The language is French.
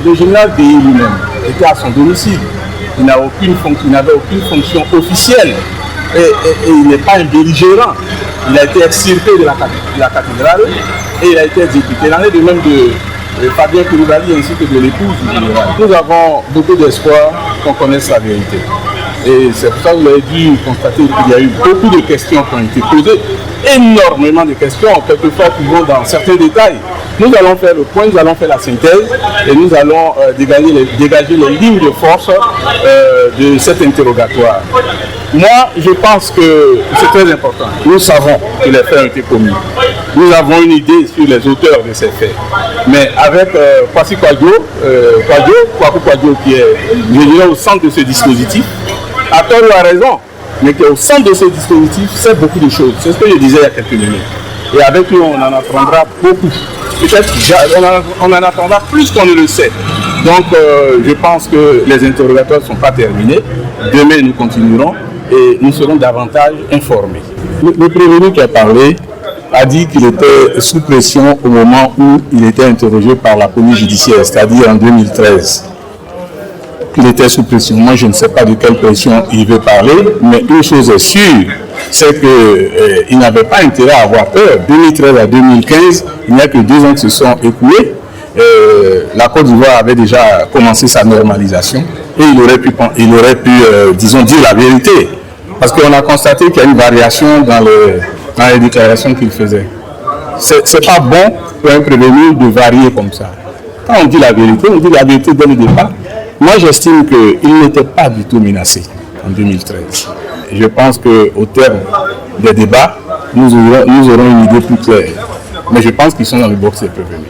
Le général DI lui-même était à son domicile. Il n'avait aucune fonction officielle. Et il n'est pas un belligérant. Il a été extirpé de la cathédrale et il a été exécuté. Il en est de même de Fabien Koulibaly ainsi que de l'épouse du général. Nous avons beaucoup d'espoir qu'on connaisse la vérité. Et c'est pour ça que vous avez dû constater qu'il y a eu beaucoup de questions qui ont été posées, énormément de questions, quelquefois qui vont dans certains détails. Nous allons faire le point, nous allons faire la synthèse et nous allons dégager les lignes de force de cet interrogatoire. Moi, je pense que c'est très important. Nous savons que les faits ont été commis. Nous avons une idée sur les auteurs de ces faits. Mais avec Kwasi Kwadwo, qui est, je dirais, au centre de ce dispositif, à tort ou à raison, mais qui est au centre de ce dispositif, c'est beaucoup de choses. C'est ce que je disais il y a quelques minutes. Et avec lui, on en apprendra beaucoup. Peut-être on en apprendra plus qu'on ne le sait. Donc, je pense que les interrogatoires ne sont pas terminés. Demain, nous continuerons et nous serons davantage informés. Le prévenu qui a parlé a dit qu'il était sous pression au moment où il était interrogé par la police judiciaire, c'est-à-dire en 2013. Il était sous pression. Moi, je ne sais pas de quelle pression il veut parler, mais une chose est sûre, c'est qu'il n'avait pas intérêt à avoir peur. 2013 à 2015, il n'y a que 2 ans qui se sont écoulés. La Côte d'Ivoire avait déjà commencé sa normalisation et il aurait pu disons, dire la vérité. Parce qu'on a constaté qu'il y a une variation dans les déclarations qu'il faisait. C'est pas bon pour un prévenu de varier comme ça. Quand on dit la vérité dès le départ. Moi, j'estime qu'il n'était pas du tout menacé en 2013. Et je pense qu'au terme des débats, nous aurons une idée plus claire. Mais je pense qu'ils sont dans le box des prévenus.